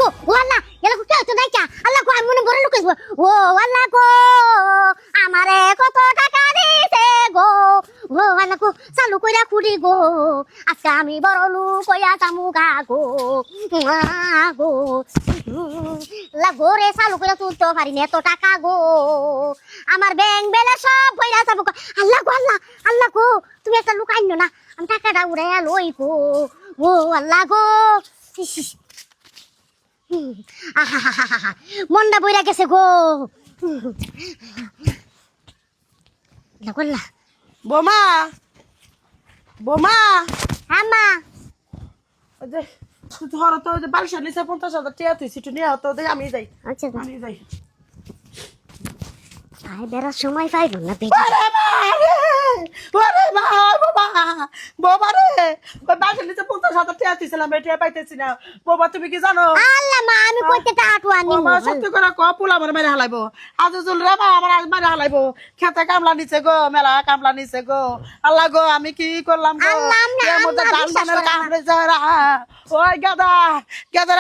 গো ও আল্লাহ এলা কো কেউ তো নাই কা আল্লাহ গো আমি মনে বড় লোক হইব ও আল্লাহ গো আমারে কত টাকা দিছে গো ও আল্লাহ গো চালু কইরা খুড়ি গো আজকে আমি বড় লোক হইয়া যামু গা গো গো লাগো রে চালু কইরা তুলতে পারি না এত টাকা গো আমার ব্যাংক ব্যালেন্স সব কইরা যাবো গো আল্লাহ গো আল্লাহ গো তুমি একটা লোক আইনো না আমি টাকাটা উড়াইয়া লই গো ও আল্লাহ গো মনটা বইরা গেছে গো লাগলা বোমা বোমা আমা ওই যে ধর তো যে বালিশের নিচে 50,000 টাকা তুই একটু নিয়ে তো দেখ আমি যাই আচ্ছা আমি যাই আই বেড়ার সময় পাইব না ওরে মা বাবা বাবা রে ওই বালিশের নিচে 50,000 টাকা দিছিলাম এটা পাইতেছি না বাবা তুমি কি জানো আল্লাহ মা আমি কইতে টাকা আনি বাবা সত্যি করে ক পোলা আমার মেরে হালাইবো আজুল রে মা আমার আজ মেরে হালাইবো খেতে কামলা নিছে গো মেলা কামলা নিছে গো আল্লাহ গো আমি কি করলাম গো এর মধ্যে ডাল বানের কামড়ে যারা ওই গাদা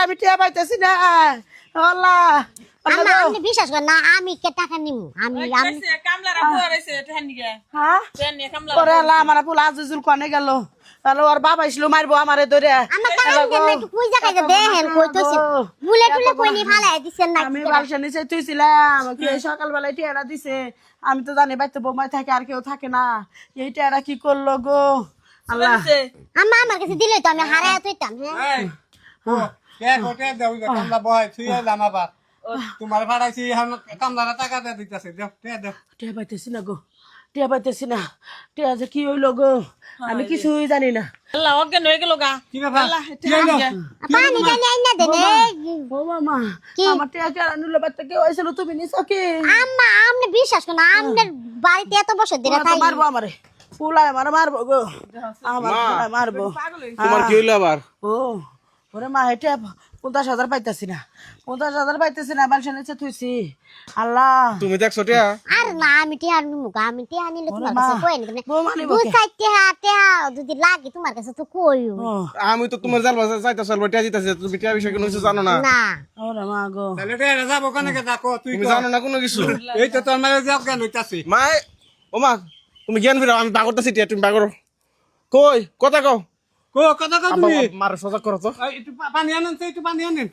আমি টিয়া পাইতেছি না আল্লাহ আমা আপনি বিশ্বাস করেন না আমি কে টাকা নিমু আমি কামলারা পড়াইছে টেন নিগে হ্যাঁ টেন নিয়ে কামলা পরে আল্লাহ আমার পোলা আজুল কনে গেল তাহলে ওর বাবা ছিল মারবো আমারে ধরে আমার কাম দেন না একটু কই জায়গায় দেখেন কইতেছি বুলে টুলে কইনি ফালাই দিছেন না আমি বালিশের নিচে তুইছিলাম কি সকালবেলায় টিয়ারা দিছে আমি তো জানি বাইতে বৌমায় থাকে আর কেউ থাকে না এই টিয়ারা কি করলো গো আল্লাহ আমা আমার কাছে দিলে তো আমি হারায় তুইতাম হ্যাঁ কে কোটে দেও কামলা বয় তুই লামাবা তোমার ভাড়াইছি কামলারা টাকা দিয়ে দিতেছে দেও দেও টিয়া পাইতেছি না গো টিয়া পাইতেছি না টিয়া যে কি হইলো গো আমি কিছুই জানি না আল্লাহ অজ্ঞান হয়ে গেল গা কি ব্যাপার আল্লাহ কি হইলো পানি জানি আইনা দেন ও মামা আমার টিয়া কে আনুলে বাচ্চা কেউ আইছিল তুমি নিছো কি আম্মা আপনি বিশ্বাস করেন আপনার বাড়িতে এত বছর ধরে তো মারবো আমারে পুলায় আমার মারবো গো আমার পুলায় মারবো তোমার কি হইলো আবার ও ওরে মা হেঁটে 50,000 পাইতেছি না 50,000 পাইতেছি না বালিশের নিচে থুইছি আল্লাহ তুমি দেখছো টিয়া আর না আমি টিয়া নিমু গা আমি টিয়া নিলে তোমার মা, কাছে কই নি বৌমা নিবো দুই কে? সাইড টিয়া যদি লাগে তোমার কাছে তো কইও ও আমি তো তোমার জাল বাসা চাইতে চলবো টিয়া দিতেছি তুমি টিয়া বিষয়ে কোনো কিছু জানো না না ওরে মা গো তাহলে রে যাবো কোনে কে দেখো তুই তুমি জানো না কোনো কিছু এই তো তোর মানে যাও কেন হইতাছি মাই ও মা তুমি জ্ঞান ফিরাও আমি বাগরতেছি টিয়া তুমি বাগরো কই কথা কও কো কথা কও তুমি মার সজাগ করো তো একটু পানি আনেন একটু পানি আনেন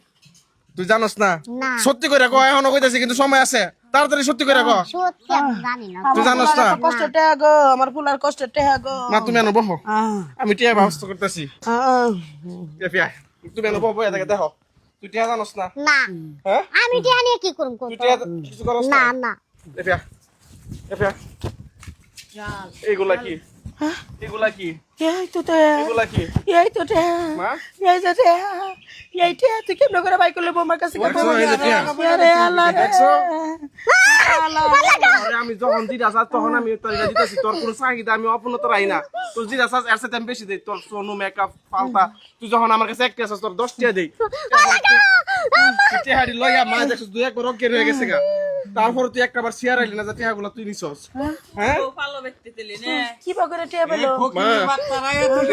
তুই জানোস না না সত্যি করে কো এখনো কইতাছি কিন্তু সময় আছে তাড়াতাড়ি সত্যি করে কো সত্যি আমি জানি না তুই জানোস না কষ্ট টেহা গো আমার ফুলার কষ্ট টেহা গো মা তুমি এনো বহো আমি টিয়া ব্যবস্থা করতেছি এফিয়া তুমি এনো বহো এটাকে দেখো তুই টিয়া জানোস না না হ্যাঁ আমি টিয়া নিয়ে কি করব তুই টিয়া কিছু করস না না না এফিয়া এফিয়া এইগুলা কি এগুলা কি এই তো টেহা এগুলা কি এই তো টেহা মা এই যে টেহা এই টেহা তুই কেমন করে বাই করলে বৌমার কাছে দেখছো এই যে টিয়া? আরে আল্লাহ রে। দেখছো? আল্লাহ আরে আমি যখন জিরা চাষ তখন আমি তোর এটা দিতেছি তোর কোনো চাহিদা আমি অপূর্ণত রাখি না তোর জিরা চাষ এর সাথে আমি বেশি দিই তোর সোনু মেকআপ পাল্টা তুই যখন আমার কাছে একটা চাষ তোর 10 টাকা দেই টেহাড়ি লইয়া মা দেখছিস দুই একবার অজ্ঞান হয়ে গেছে গা তারপর তুই একটা বার শেয়ার আইলি না যে টেহাগুলো তুই নিছস হ্যাঁ ও পালো ব্যক্তি দিলি নে কি করে টেহা পেলো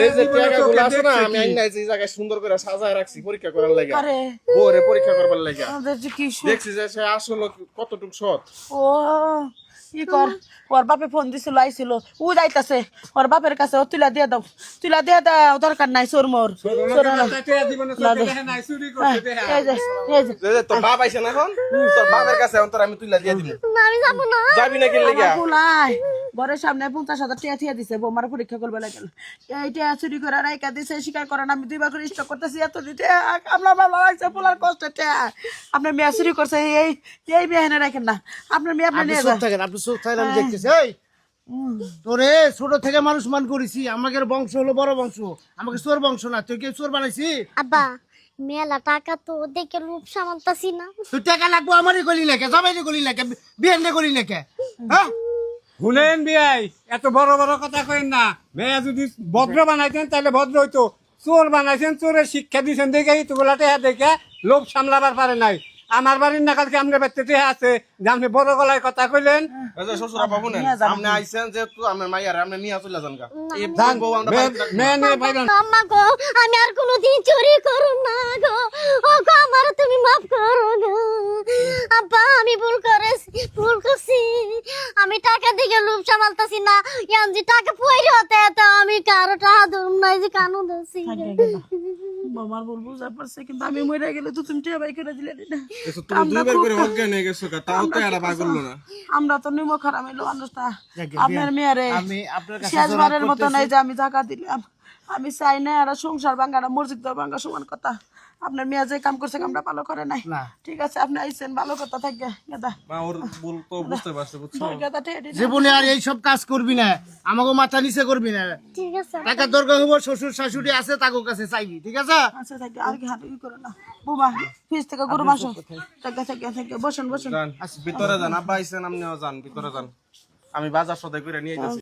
এই যে টেহাগুলো আছে না আমি আইনা এই জায়গায় সুন্দর করে সাজায় রাখছি পরীক্ষা করার লাগা আরে ওরে পরীক্ষা করবার লাগা আমাদের যে কি দেখছি যে সে আসলে কতটুক সৎ ও কি কর ওর বাপে ফোন দিছিল আইছিল ও যাইতাছে ওর বাপের কাছে ও তুলা দিয়ে দাও দরকার নাই সোর মোর এই যে যে তোর বাপ আইছে না এখন তোর বাপের কাছে এখন তোর আমি তুইলা দিয়ে দিব না আমি যাব না যাবি না কি লাগা ফুলাই ঘরের সামনে 50,000 টাকা থিয়া দিছে বৌমার পরীক্ষা করবে লাগল এইটা চুরি করে রাইকা দিছে স্বীকার করেন আমি দুইবার করে স্টক করতেছি এত দিতে আপনার ভালো লাগছে ফুলার কষ্ট আপনার মেয়ে চুরি করছে এই মেয়ে রাখেন না আপনার মেয়ে আপনি নিয়ে যান থাকেন আপনি চোখ থাকেন আমি দেখতেছি এই তোরে ছোট থেকে মানুষ মান করেছি আমাদের বংশ হলো বড় বংশ আমাকে চোর বংশ না তুই কি চোর বানাইছি আব্বা মেলা টাকা তো দেখে রূপ সামন্তাছি না তুই টাকা লাগবো আমারই গলি লেখে সবাই গলি লেখে বিহানে গলি লেখে হ্যাঁ শুনেন বিয়াই এত বড় বড় কথা কইন না মেয়ে যদি ভদ্র বানাইতেন তাহলে ভদ্র হইতো চোর বানাইছেন চোরের শিক্ষা দিয়েছেন দেখে তোগুলা টেহা দেখে লোভ সামলাবার পারে নাই আমার বাড়ির নাকালকে আমরা বাড়িতে টেহা আছে যে আপনি বড় গলায় কথা কইলেন শ্বশুরা বাবু না আপনি আইছেন যে তুই আমার মাইয়ার আপনি নিয়ে চলে যান গা এই যান, বউ আমরা মেয়ে নিয়ে পাইবেন আম্মা গো আমি আর কোনোদিন চুরি করুম না গো ও গো আমার তুমি ইয়ানজি টাকা পয়রে হতে তো আমি কারো টাকা ধরুম নাই যে কানু দছি বাবার বল বুঝা পারছে কিন্তু আমি মরে গেলে তো তুমি টিয়া বাই করে দিলে না তুমি দুইবার করে অজ্ঞান হয়ে গেছো তাও তো এরা পাগল না আমরা তো নিমো খারাপ হইলো মানুষটা যাকে আপনার মেয়েরে আমি আপনার কাছে শেষবারের মতো নাই যে আমি টাকা দিলাম আমি চাই না আর সংসার ভাঙ্গাটা মসজিদ ভাঙ্গা সমান কথা আপনার মেয়ে যে কাম করছে কামটা ভালো করে নাই না। ঠিক আছে আপনি আইছেন ভালো কথা থাকে গেদা মা ওর ভুল তো বুঝতে পারছে বুঝছো গেদা টেডি জীবনে আর এইসব কাজ করবি না আমাকে মাথা নিচে করবি না ঠিক আছে টাকা দরকার হবো শ্বশুর শাশুড়ি আছে তাকে কাছে চাইবি ঠিক আছে আচ্ছা থাকে আর কি হাত ই করে না বুবা ফিস থেকে গরু মাংস থাকে থাকে বসেন বসেন যান ভিতরে যান আব্বা আইছেন আপনিও যান ভিতরে যান আমি বাজার সদাই করে নিয়ে যাচ্ছি